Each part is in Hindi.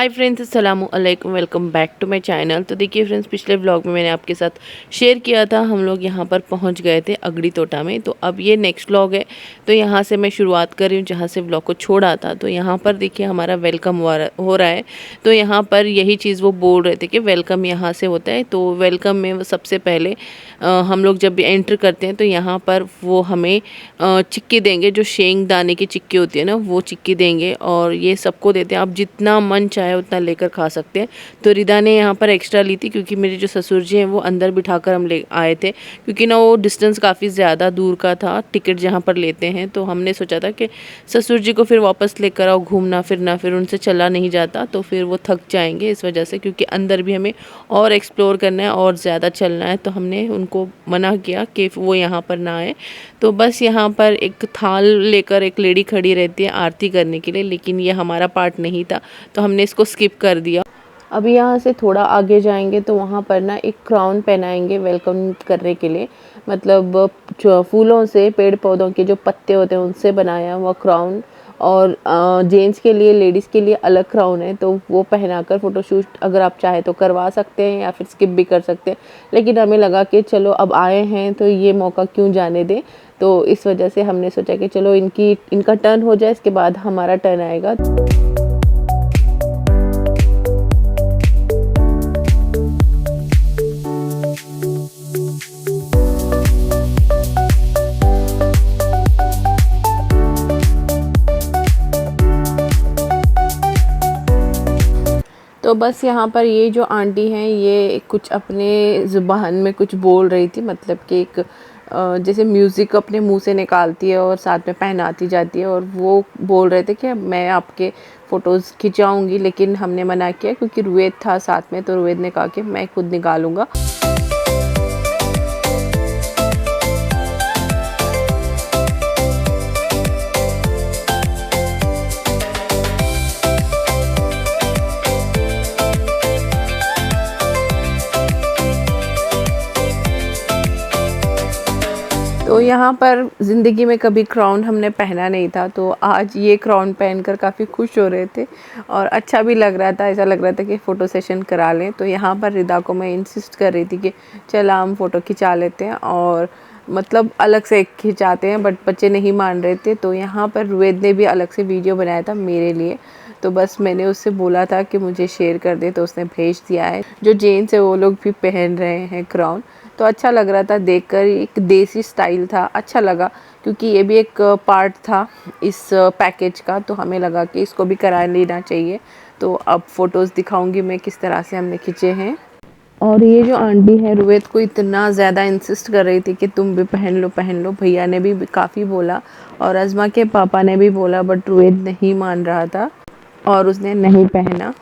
हाय फ्रेंड्स, अस्सलाम वालेकुम, welcome back to my channel. तो देखिए फ्रेंड्स, पिछले व्लॉग में मैंने आपके साथ शेयर किया था हम लोग यहाँ पर पहुँच गए थे अगड़ी तोटा में। तो अब ये नेक्स्ट व्लॉग है, तो यहाँ से मैं शुरुआत कर रही हूँ जहाँ से व्लॉग को छोड़ा था। तो यहाँ पर देखिए हमारा वेलकम हो रहा है। तो यहाँ पर यही चीज़ वो बोल रहे थे कि वेलकम यहाँ से होता है। तो वेलकम में वो सबसे पहले हम लोग जब भी एंटर करते हैं तो यहाँ पर वो हमें चिक्की देंगे, जो शेंग दाने की चिक्की होती है ना, वो चिक्की देंगे और ये सबको देते हैं। आप जितना मन चाहे उतना लेकर खा सकते हैं। तो रिदा ने यहाँ पर एक्स्ट्रा ली थी क्योंकि मेरे जो ससुर जी हैं वो अंदर बिठाकर हम ले आए थे, क्योंकि ना वो डिस्टेंस काफ़ी ज़्यादा दूर का था टिकट जहाँ पर लेते हैं। तो हमने सोचा था कि ससुर जी को फिर वापस लेकर आओ, घूमना फिरना, फिर उनसे चला नहीं जाता तो फिर वो थक जाएंगे इस वजह से, क्योंकि अंदर भी हमें और एक्सप्लोर करना है और ज़्यादा चलना है। तो हमने उनको मना किया कि वो यहाँ पर ना आए। तो बस यहाँ पर एक थाल लेकर एक लेडी खड़ी रहती है आरती करने के लिए, लेकिन ये हमारा पार्ट नहीं था तो हमने इसको स्किप कर दिया। अभी यहाँ से थोड़ा आगे जाएंगे तो वहाँ पर ना एक क्राउन पहनाएंगे वेलकम करने के लिए, मतलब जो फूलों से, पेड़ पौधों के जो पत्ते होते हैं उनसे बनाया हुआ क्राउन। और जेंट्स के लिए, लेडीज़ के लिए अलग क्राउन है, तो वो पहनाकर फ़ोटोशूट अगर आप चाहे तो करवा सकते हैं या फिर स्किप भी कर सकते हैं। लेकिन हमें लगा कि चलो अब आए हैं तो ये मौका क्यों जाने दें, तो इस वजह से हमने सोचा कि चलो इनका टर्न हो जाए, इसके बाद हमारा टर्न आएगा। तो बस यहाँ पर ये जो आंटी हैं ये कुछ अपने ज़ुबान में कुछ बोल रही थी, मतलब कि एक जैसे म्यूज़िक अपने मुंह से निकालती है और साथ में पहनाती जाती है। और वो बोल रहे थे कि मैं आपके फ़ोटोज़ खिंचाऊँगी, लेकिन हमने मना किया क्योंकि रुवेद था साथ में। तो रुवेद ने कहा कि मैं खुद निकालूँगा। तो यहाँ पर ज़िंदगी में कभी क्राउन हमने पहना नहीं था, तो आज ये क्राउन पहनकर काफ़ी खुश हो रहे थे और अच्छा भी लग रहा था। ऐसा लग रहा था कि फ़ोटो सेशन करा लें। तो यहाँ पर रिदा को मैं इंसिस्ट कर रही थी कि चला हम फ़ोटो खिंचा लेते हैं, और मतलब अलग से खिंचाते हैं, बट बच्चे नहीं मान रहे थे। तो यहाँ पर रुवेद ने भी अलग से वीडियो बनाया था मेरे लिए। तो बस मैंने उससे बोला था कि मुझे शेयर कर दे, तो उसने भेज दिया है। जो जेंट्स है वो लोग भी पहन रहे हैं क्राउन, तो अच्छा लग रहा था देखकर। एक देसी स्टाइल था, अच्छा लगा, क्योंकि ये भी एक पार्ट था इस पैकेज का। तो हमें लगा कि इसको भी करा लेना चाहिए। तो अब फ़ोटोज़ दिखाऊंगी मैं किस तरह से हमने खींचे हैं। और ये जो आंटी है रुवेद को इतना ज़्यादा इंसिस्ट कर रही थी कि तुम भी पहन लो पहन लो। भैया ने भी काफ़ी बोला और अज़मा के पापा ने भी बोला, बट रुवेद नहीं मान रहा था और उसने नहीं पहना।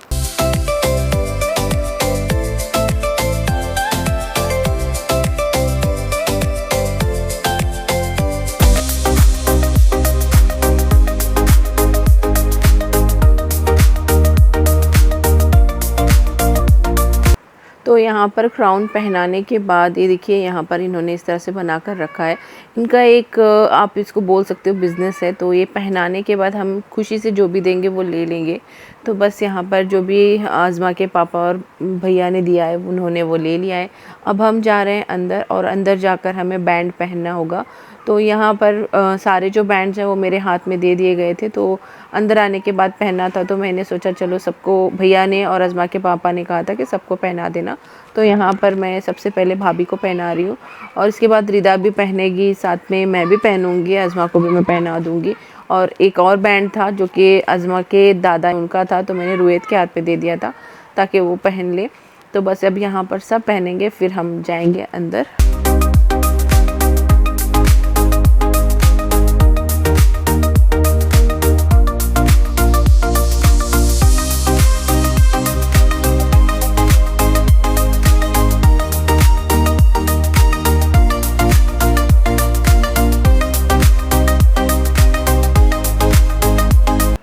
तो यहाँ पर क्राउन पहनाने के बाद ये देखिए यहाँ पर इन्होंने इस तरह से बना कर रखा है। इनका एक आप इसको बोल सकते हो बिज़नेस है। तो ये पहनाने के बाद हम खुशी से जो भी देंगे वो ले लेंगे। तो बस यहाँ पर जो भी आज़मा के पापा और भैया ने दिया है उन्होंने वो ले लिया है। अब हम जा रहे हैं अंदर, और अंदर जाकर हमें बैंड पहनना होगा। तो यहाँ पर सारे जो बैंड्स हैं वो मेरे हाथ में दे दिए गए थे। तो अंदर आने के बाद पहनना था, तो मैंने सोचा चलो सबको, भैया ने और अज़मा के पापा ने कहा था कि सबको पहना देना। तो यहाँ पर मैं सबसे पहले भाभी को पहना रही हूँ, और इसके बाद रिदा भी पहनेगी, साथ में मैं भी पहनूँगी, अज़मा को भी मैं पहना दूँगी। और एक और बैंड था जो कि अज़मा के दादा उनका था, तो मैंने रुवेद के हाथ पे दे दिया था ताकि वो पहन ले। तो बस अब यहाँ पर सब पहनेंगे, फिर हम जाएंगे अंदर।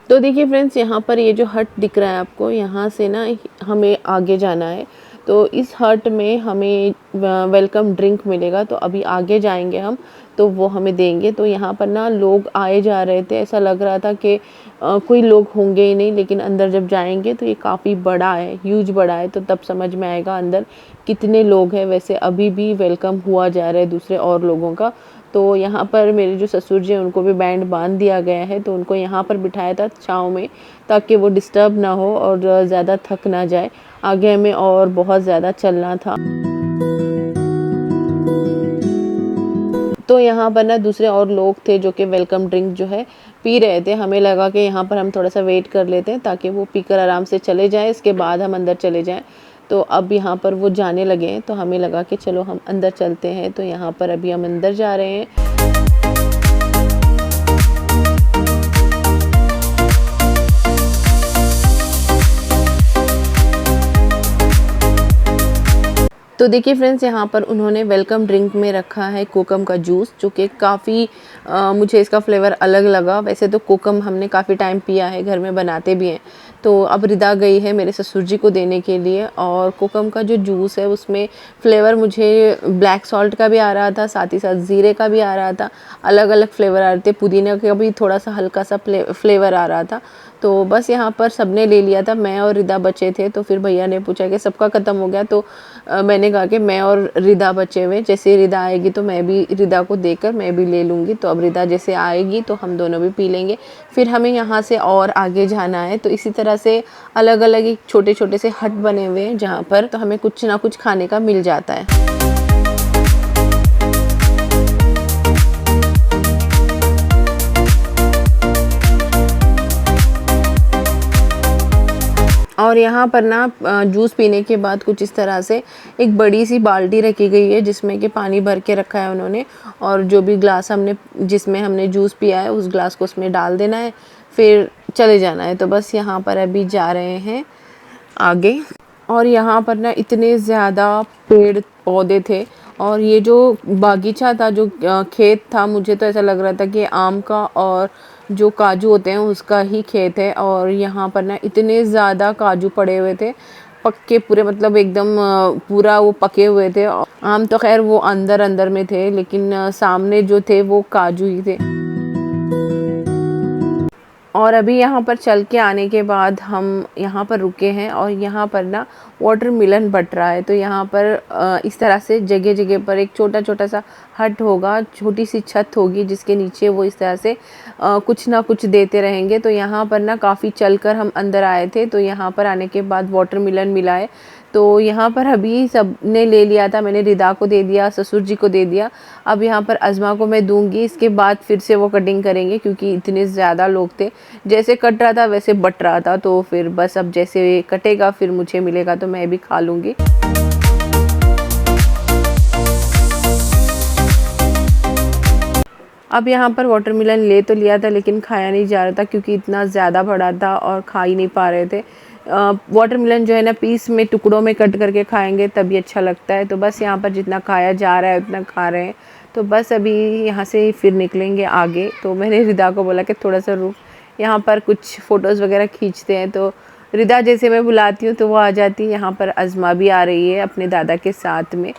तो देखिए फ्रेंड्स, यहाँ पर ये जो हट दिख रहा है आपको, यहाँ से ना हमें आगे जाना है। तो इस हट में हमें वेलकम ड्रिंक मिलेगा। तो अभी आगे जाएंगे हम तो वो हमें देंगे। तो यहाँ पर ना लोग आए जा रहे थे, ऐसा लग रहा था कि कोई लोग होंगे ही नहीं, लेकिन अंदर जब जाएंगे तो ये काफ़ी बड़ा है, ह्यूज बड़ा है, तो तब समझ में आएगा अंदर कितने लोग हैं। वैसे अभी भी वेलकम हुआ जा रहा है दूसरे और लोगों का। तो यहाँ पर मेरे जो ससुर जी हैं उनको भी बैंड बांध दिया गया है, तो उनको यहाँ पर बिठाया था छाँव में, ताकि वो डिस्टर्ब ना हो और ज़्यादा थक ना जाए। आगे हमें और बहुत ज़्यादा चलना था। तो यहाँ पर ना दूसरे और लोग थे जो कि वेलकम ड्रिंक जो है पी रहे थे। हमें लगा कि यहाँ पर हम थोड़ा सा वेट कर लेते हैं ताकि वो पीकर आराम से चले जाएं, इसके बाद हम अंदर चले जाएं। तो अब यहाँ पर वो जाने लगे हैं, तो हमें लगा कि चलो हम अंदर चलते हैं। तो यहाँ पर अभी हम अंदर जा रहे हैं। तो देखिए फ्रेंड्स, यहाँ पर उन्होंने वेलकम ड्रिंक में रखा है कोकम का जूस, जो कि काफ़ी मुझे इसका फ्लेवर अलग लगा। वैसे तो कोकम हमने काफ़ी टाइम पिया है, घर में बनाते भी हैं। तो अब रिदा गई है मेरे ससुर जी को देने के लिए, और कोकम का जो जूस है उसमें फ्लेवर मुझे ब्लैक सॉल्ट का भी आ रहा था, साथ ही साथ ज़ीरे का भी आ रहा था, अलग अलग फ्लेवर आ रहे थे, पुदीना का भी थोड़ा सा हल्का सा फ्लेवर आ रहा था। तो बस यहाँ पर सबने ले लिया था, मैं और रिदा बचे थे। तो फिर भैया ने पूछा कि सबका ख़त्म हो गया, तो मैंने कहा कि मैं और रिदा बचे हुए, जैसे रिदा आएगी तो मैं भी रिदा को देकर मैं भी ले लूँगी। तो अब रिदा जैसे आएगी तो हम दोनों भी पी लेंगे। फिर हमें यहाँ से और आगे जाना है। तो इसी तरह से अलग अलग एक छोटे छोटे से हट बने हुए हैं जहाँ पर तो हमें कुछ ना कुछ खाने का मिल जाता है। और यहाँ पर ना जूस पीने के बाद कुछ इस तरह से एक बड़ी सी बाल्टी रखी गई है जिसमें कि पानी भर के रखा है उन्होंने, और जो भी ग्लास जिसमें हमने जूस पिया है उस ग्लास को उसमें डाल देना है, फिर चले जाना है। तो बस यहाँ पर अभी जा रहे हैं आगे। और यहाँ पर ना इतने ज़्यादा पेड़ पौधे थे, और ये जो बागीचा था, जो खेत था, मुझे तो ऐसा लग रहा था कि आम का और जो काजू होते हैं उसका ही खेत है। और यहाँ पर ना इतने ज़्यादा काजू पड़े हुए थे, पक्के पूरे, मतलब एकदम पूरा वो पके हुए थे। आम तो खैर वो अंदर अंदर में थे, लेकिन सामने जो थे वो काजू ही थे। और अभी यहाँ पर चल के आने के बाद हम यहाँ पर रुके हैं, और यहाँ पर ना वाटरमेलन बट रहा है। तो यहाँ पर इस तरह से जगह जगह पर एक छोटा छोटा सा हट होगा, छोटी सी छत होगी जिसके नीचे वो इस तरह से कुछ ना कुछ देते रहेंगे। तो यहाँ पर ना काफ़ी चलकर हम अंदर आए थे। तो यहाँ पर आने के बाद वाटरमेलन मिला है। तो यहाँ पर अभी सब ने ले लिया था, मैंने रिदा को दे दिया, ससुर जी को दे दिया। अब यहाँ पर अज़मा को मैं दूंगी, इसके बाद फिर से वो कटिंग करेंगे, क्योंकि इतने ज़्यादा लोग थे, जैसे कट रहा था वैसे बट रहा था। तो फिर बस अब जैसे कटेगा फिर मुझे मिलेगा तो मैं भी खा लूँगी। अब यहाँ पर वाटरमेलन ले तो लिया था, लेकिन खाया नहीं जा रहा था क्योंकि इतना ज़्यादा बड़ा था और खा ही नहीं पा रहे थे। वाटरमेलन जो है ना पीस में, टुकड़ों में कट करके खाएंगे तभी अच्छा लगता है। तो बस यहाँ पर जितना खाया जा रहा है उतना खा रहे हैं। तो बस अभी यहाँ से फिर निकलेंगे आगे। तो मैंने रिदा को बोला कि थोड़ा सा रुक, यहाँ पर कुछ फ़ोटोज़ वगैरह खींचते हैं। तो रिदा जैसे मैं बुलाती हूँ तो वो आ जाती है। यहाँ पर अज़मा भी आ रही है अपने दादा के साथ में।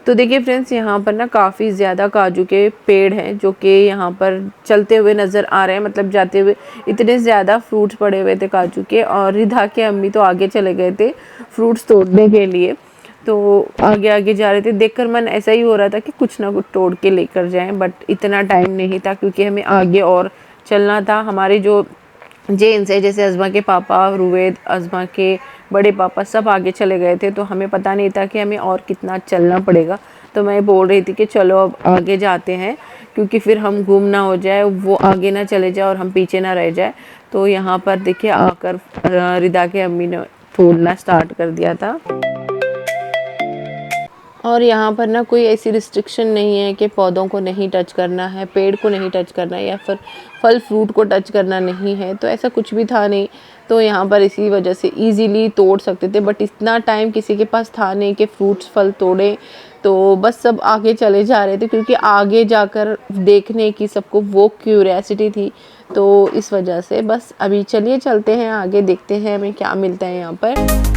तो देखिए फ्रेंड्स, यहाँ पर ना काफ़ी ज़्यादा काजू के पेड़ हैं जो कि यहाँ पर चलते हुए नज़र आ रहे हैं, मतलब जाते हुए इतने ज़्यादा फ्रूट्स पड़े हुए थे काजू के। और रिधा के अम्मी तो आगे चले गए थे फ्रूट्स तोड़ने के लिए, तो आगे आगे जा रहे थे। देखकर मन ऐसा ही हो रहा था कि कुछ ना कुछ तोड़ के लेकर जाएं, बट इतना टाइम नहीं था क्योंकि हमें आगे और चलना था। हमारे जो जेंट्स है, जैसे अज़मा के पापा रुवेद, अज़मा के बड़े पापा, सब आगे चले गए थे। तो हमें पता नहीं था कि हमें और कितना चलना पड़ेगा। तो मैं बोल रही थी कि चलो अब आगे जाते हैं, क्योंकि फिर हम घूम ना हो जाए, वो आगे ना चले जाए और हम पीछे ना रह जाए। तो यहाँ पर देखिए आकर रिदा के अम्मी ने तोड़ना स्टार्ट कर दिया था। और यहाँ पर ना कोई ऐसी रिस्ट्रिक्शन नहीं है कि पौधों को नहीं टच करना है, पेड़ को नहीं टच करना है, या फिर फल फ्रूट को टच करना नहीं है। तो ऐसा कुछ भी था नहीं। तो यहाँ पर इसी वजह से इजीली तोड़ सकते थे, बट इतना टाइम किसी के पास था नहीं कि फ्रूट्स फल तोड़े। तो बस सब आगे चले जा रहे थे, क्योंकि आगे जाकर देखने की सबको वो क्यूरियोसिटी थी। तो इस वजह से बस अभी चलिए चलते हैं आगे, देखते हैं हमें क्या मिलता है यहाँ पर।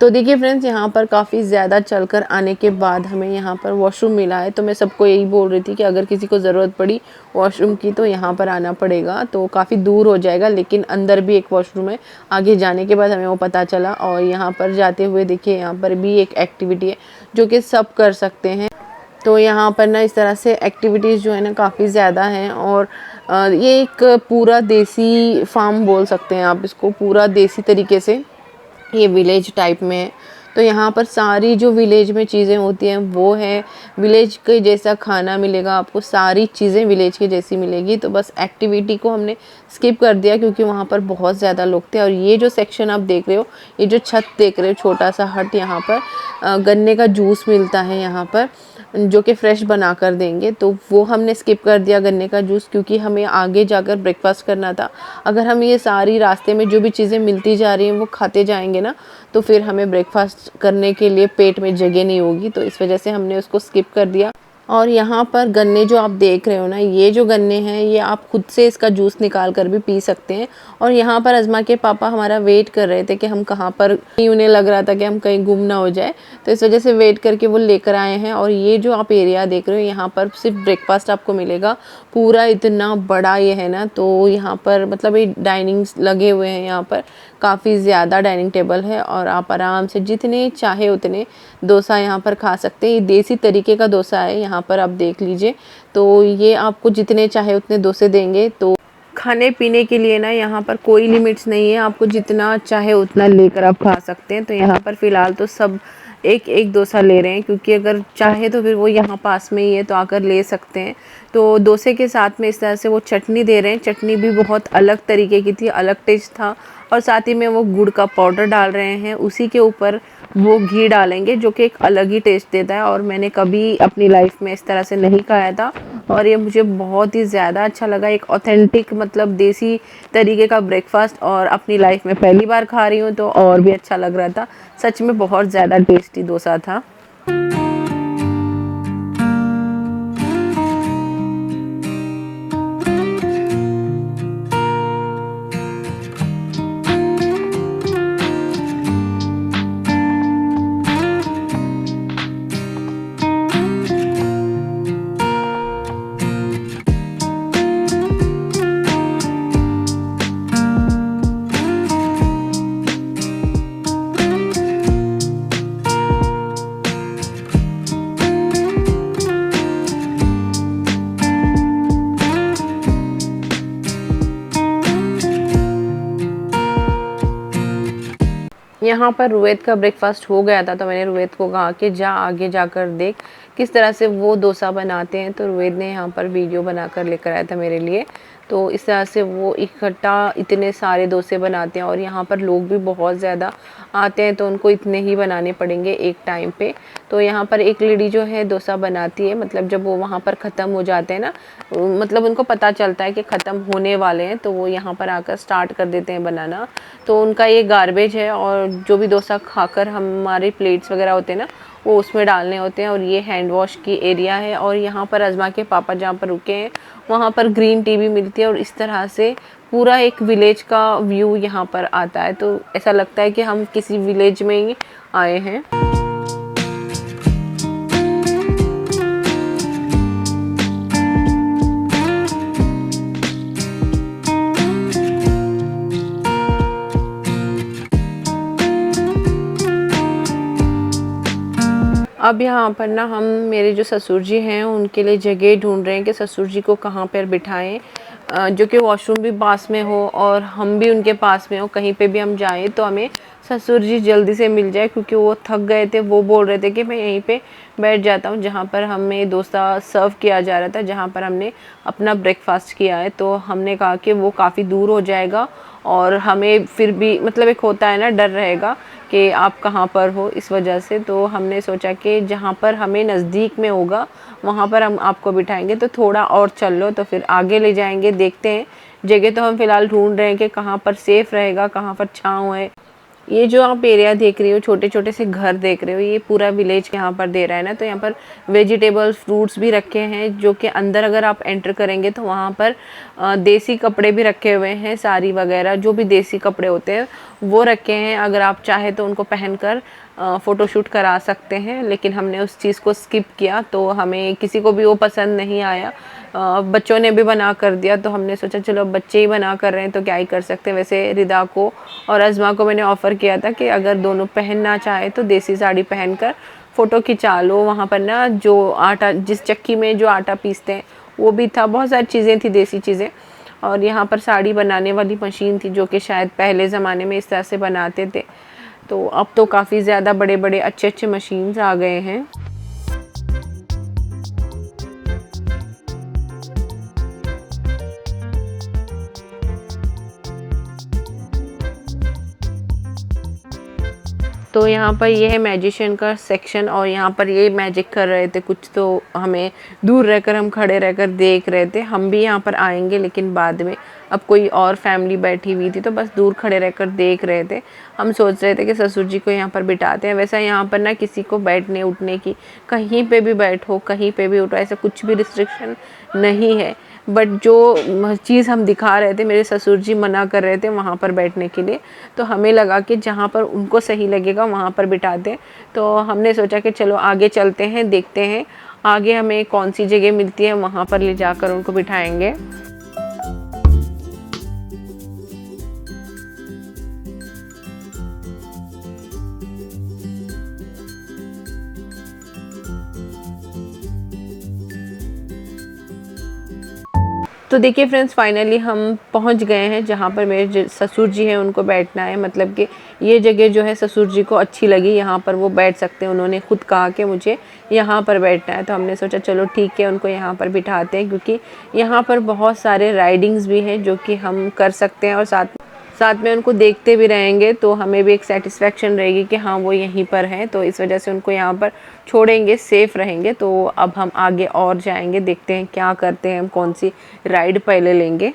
तो देखिए फ्रेंड्स, यहाँ पर काफ़ी ज़्यादा चलकर आने के बाद हमें यहाँ पर वॉशरूम मिला है। तो मैं सबको यही बोल रही थी कि अगर किसी को ज़रूरत पड़ी वॉशरूम की तो यहाँ पर आना पड़ेगा। तो काफ़ी दूर हो जाएगा, लेकिन अंदर भी एक वॉशरूम है। आगे जाने के बाद हमें वो पता चला। और यहाँ पर जाते हुए देखिए, यहाँ पर भी एक एक्टिविटी है जो कि सब कर सकते हैं। तो यहाँ पर ना इस तरह से एक्टिविटीज़ जो है ना काफ़ी ज़्यादा हैं। और ये एक पूरा देसी फार्म बोल सकते हैं आप इसको, पूरा देसी तरीके से ये विलेज टाइप में है। तो यहाँ पर सारी जो विलेज में चीज़ें होती हैं वो है, विलेज के जैसा खाना मिलेगा आपको, सारी चीज़ें विलेज के जैसी मिलेगी। तो बस एक्टिविटी को हमने स्किप कर दिया क्योंकि वहाँ पर बहुत ज़्यादा लोग थे। और ये जो सेक्शन आप देख रहे हो, ये जो छत देख रहे हो, छोटा सा हट, यहाँ पर गन्ने का जूस मिलता है यहाँ पर, जो कि फ़्रेश बना कर देंगे। तो वो हमने स्किप कर दिया गन्ने का जूस, क्योंकि हमें आगे जाकर ब्रेकफास्ट करना था। अगर हम ये सारी रास्ते में जो भी चीज़ें मिलती जा रही हैं वो खाते जाएंगे ना, तो फिर हमें ब्रेकफास्ट करने के लिए पेट में जगह नहीं होगी। तो इस वजह से हमने उसको स्किप कर दिया। और यहाँ पर गन्ने जो आप देख रहे हो ना, ये जो गन्ने हैं ये आप खुद से इसका जूस निकाल कर भी पी सकते हैं। और यहाँ पर अज़मा के पापा हमारा वेट कर रहे थे कि हम कहाँ पर, उन्हें लग रहा था कि हम कहीं गुम ना हो जाए, तो इस वजह से वेट करके वो लेकर आए हैं। और ये जो आप एरिया देख रहे हो, यहाँ पर सिर्फ ब्रेकफास्ट आपको मिलेगा। पूरा इतना बड़ा ये है ना, तो यहाँ पर मतलब ये डाइनिंग्स लगे हुए हैं, यहाँ पर काफ़ी ज़्यादा डाइनिंग टेबल है। और आप आराम से जितने चाहे उतने डोसा यहाँ पर खा सकते हैं। ये देसी तरीके का डोसा है, यहाँ पर आप देख लीजिए। तो ये आपको जितने चाहे उतने डोसे देंगे। तो खाने पीने के लिए ना यहाँ पर कोई लिमिट्स नहीं है, आपको जितना चाहे उतना लेकर आप खा सकते हैं। तो यहाँ पर फ़िलहाल तो सब एक एक डोसा ले रहे हैं, क्योंकि अगर चाहे तो फिर वो यहाँ पास में ही है तो आकर ले सकते हैं। तो डोसे के साथ में इस तरह से वो चटनी दे रहे हैं। चटनी भी बहुत अलग तरीके की थी, अलग टेस्ट था। और साथ ही में वो गुड़ का पाउडर डाल रहे हैं, उसी के ऊपर वो घी डालेंगे, जो कि एक अलग ही टेस्ट देता है। और मैंने कभी अपनी लाइफ में इस तरह से नहीं खाया था, और ये मुझे बहुत ही ज़्यादा अच्छा लगा। एक ऑथेंटिक मतलब देसी तरीके का ब्रेकफास्ट, और अपनी लाइफ में पहली बार खा रही हूँ तो और भी अच्छा लग रहा था। सच में बहुत ज़्यादा टेस्टी डोसा था। यहाँ पर रुवेद का ब्रेकफास्ट हो गया था, तो मैंने रुवेद को कहा कि जा आगे जाकर देख किस तरह से वो डोसा बनाते हैं। तो रुवेद ने यहाँ पर वीडियो बनाकर लेकर आया था मेरे लिए। तो इस तरह से वो इकट्ठा इतने सारे डोसे बनाते हैं, और यहाँ पर लोग भी बहुत ज़्यादा आते हैं, तो उनको इतने ही बनाने पड़ेंगे एक टाइम पे। तो यहाँ पर एक लेडी जो है डोसा बनाती है, मतलब जब वो वहाँ पर ख़त्म हो जाते हैं ना, मतलब उनको पता चलता है कि ख़त्म होने वाले हैं, तो वो यहाँ पर आकर स्टार्ट कर देते हैं बनाना। तो उनका ये गार्बेज है, और जो भी डोसा खाकर हमारे प्लेट्स वगैरह होते हैं ना, वो उसमें डालने होते हैं। और ये हैंड वॉश की एरिया है। और यहाँ पर अज़मा के पापा जहाँ पर रुके हैं वहाँ पर ग्रीन टी भी मिलती है। और इस तरह से पूरा एक विलेज का व्यू यहाँ पर आता है, तो ऐसा लगता है कि हम किसी विलेज में ही आए हैं। अब यहाँ पर ना हम, मेरे जो ससुर जी हैं उनके लिए जगह ढूंढ रहे हैं कि ससुर जी को कहाँ पर बिठाएं, जो कि वॉशरूम भी पास में हो और हम भी उनके पास में हो। कहीं पे भी हम जाएं तो हमें ससुर जी जल्दी से मिल जाए, क्योंकि वो थक गए थे। वो बोल रहे थे कि मैं यहीं पे बैठ जाता हूँ जहाँ पर हमें डोसा सर्व किया जा रहा था, जहाँ पर हमने अपना ब्रेकफास्ट किया है। तो हमने कहा कि वो काफ़ी दूर हो जाएगा, और हमें फिर भी मतलब एक होता है ना, डर रहेगा कि आप कहाँ पर हो, इस वजह से। तो हमने सोचा कि जहाँ पर हमें नज़दीक में होगा वहाँ पर हम आपको बिठाएंगे। तो थोड़ा और चल लो तो फिर आगे ले जाएंगे। देखते हैं, जगह तो हम फ़िलहाल ढूंढ रहे हैं कि कहाँ पर सेफ़ रहेगा, कहाँ पर छाँव है। ये जो आप एरिया देख रही हो, छोटे छोटे से घर देख रहे हो, ये पूरा विलेज यहाँ पर दे रहा है ना। तो यहाँ पर वेजिटेबल्स, फ्रूट्स भी रखे हैं, जो कि अंदर अगर आप एंटर करेंगे तो वहाँ पर देसी कपड़े भी रखे हुए हैं, साड़ी वगैरह जो भी देसी कपड़े होते हैं वो रखे हैं, अगर आप चाहे तो उनको पहनकर फ़ोटोशूट करा सकते हैं, लेकिन हमने उस चीज़ को स्किप किया, तो हमें किसी को भी वो पसंद नहीं आया। बच्चों ने भी बना कर दिया, तो हमने सोचा चलो अब बच्चे ही बना कर रहे हैं तो क्या ही कर सकते हैं। वैसे रिदा को और अज़मा को मैंने ऑफ़र किया था कि अगर दोनों पहनना चाहे तो देसी साड़ी पहनकर फ़ोटो खिंचा लो। वहाँ पर ना जो आटा, जिस चक्की में जो आटा पीसते हैं वो भी था, बहुत सारी चीज़ें थी, देसी चीज़ें। और यहाँ पर साड़ी बनाने वाली मशीन थी, जो कि शायद पहले ज़माने में इस तरह से बनाते थे। तो अब तो काफ़ी ज़्यादा बड़े बड़े अच्छे अच्छे मशीन्स आ गए हैं। तो यहाँ पर ये है मैजिशियन का सेक्शन, और यहाँ पर ये मैजिक कर रहे थे कुछ, तो हमें दूर रहकर, हम खड़े रहकर देख रहे थे। हम भी यहाँ पर आएंगे लेकिन बाद में, अब कोई और फैमिली बैठी हुई थी तो बस दूर खड़े रहकर देख रहे थे। हम सोच रहे थे कि ससुर जी को यहाँ पर बिठाते हैं। वैसा यहाँ पर ना किसी को बैठने उठने की, कहीं पे भी बैठो, कहीं पे भी उठो, ऐसा कुछ भी रिस्ट्रिक्शन नहीं है। बट जो चीज़ हम दिखा रहे थे, मेरे ससुर जी मना कर रहे थे वहाँ पर बैठने के लिए, तो हमें लगा कि जहाँ पर उनको सही लगेगा वहाँ पर बिठा दें। तो हमने सोचा कि चलो आगे चलते हैं, देखते हैं आगे हमें कौन सी जगह मिलती है, वहाँ पर ले जाकर उनको बिठाएंगे। तो देखिए फ्रेंड्स, फाइनली हम पहुंच गए हैं जहां पर मेरे ससुर जी हैं उनको बैठना है। मतलब कि ये जगह जो है ससुर जी को अच्छी लगी, यहाँ पर वो बैठ सकते हैं। उन्होंने खुद कहा कि मुझे यहाँ पर बैठना है, तो हमने सोचा चलो ठीक है, उनको यहाँ पर बिठाते हैं, क्योंकि यहाँ पर बहुत सारे राइडिंग्स भी हैं जो कि हम कर सकते हैं, और साथ में उनको देखते भी रहेंगे, तो हमें भी एक सेटिस्फेक्शन रहेगी कि हाँ वो यहीं पर हैं। तो इस वजह से उनको यहाँ पर छोड़ेंगे, सेफ़ रहेंगे। तो अब हम आगे और जाएंगे, देखते हैं क्या करते हैं, हम कौन सी राइड पहले लेंगे।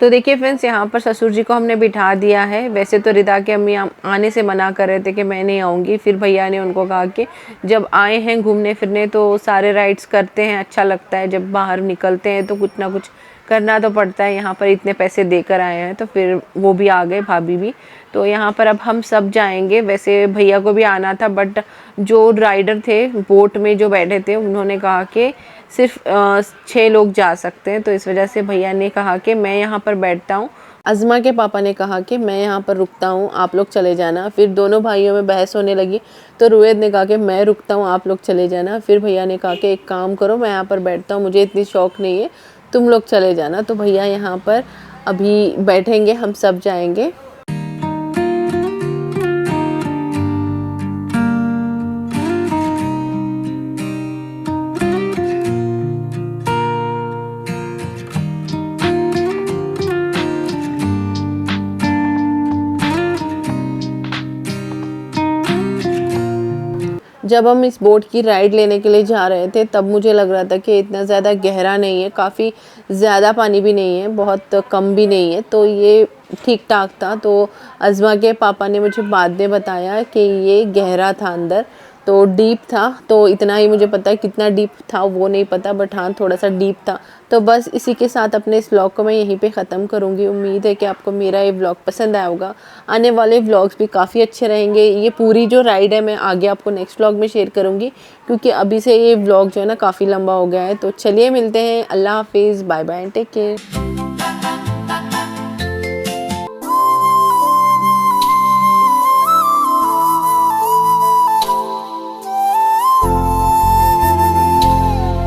तो देखिए फ्रेंड्स, यहाँ पर ससुर जी को हमने बिठा दिया है। वैसे तो रिदा के अम्मी आने से मना कर रहे थे कि मैं नहीं आऊँगी, फिर भैया ने उनको कहा कि जब आए हैं घूमने फिरने तो सारे राइड्स करते हैं, अच्छा लगता है, जब बाहर निकलते हैं तो कुछ ना कुछ करना तो पड़ता है। यहाँ पर इतने पैसे देकर आए हैं, तो फिर वो भी आ गए, भाभी भी। तो यहाँ पर अब हम सब जाएंगे। वैसे भैया को भी आना था, बट जो राइडर थे बोट में जो बैठे थे, उन्होंने कहा कि सिर्फ 6 लोग जा सकते हैं। तो इस वजह से भैया ने कहा कि मैं यहाँ पर बैठता हूँ। अज़मा के पापा ने कहा कि मैं यहाँ पर रुकता हूँ, आप लोग चले जाना। फिर दोनों भाइयों में बहस होने लगी, तो रुएद ने कहा कि मैं रुकता हूँ, आप लोग चले जाना। फिर भैया ने कहा कि एक काम करो, मैं यहाँ पर बैठता हूँ, मुझे इतनी शौक नहीं है, तुम लोग चले जाना। तो भैया यहाँ पर अभी बैठेंगे, हम सब जाएंगे। जब हम इस बोट की राइड लेने के लिए जा रहे थे, तब मुझे लग रहा था कि इतना ज़्यादा गहरा नहीं है, काफ़ी ज़्यादा पानी भी नहीं है, बहुत कम भी नहीं है, तो ये ठीक ठाक था। तो अज़मा के पापा ने मुझे बाद में बताया कि ये गहरा था, अंदर तो डीप था। तो इतना ही मुझे पता है, कितना डीप था वो नहीं पता, बट हाँ थोड़ा सा डीप था। तो बस इसी के साथ अपने इस व्लॉग को मैं यहीं पे ख़त्म करूँगी। उम्मीद है कि आपको मेरा ये व्लॉग पसंद आया होगा। आने वाले व्लॉग्स भी काफ़ी अच्छे रहेंगे। ये पूरी जो राइड है मैं आगे आपको नेक्स्ट व्लॉग में शेयर करूँगी, क्योंकि अभी से ये व्लॉग जो है ना काफ़ी लंबा हो गया है। तो चलिए मिलते हैं, अल्लाह हाफिज़, बाय बाय, टेक केयर।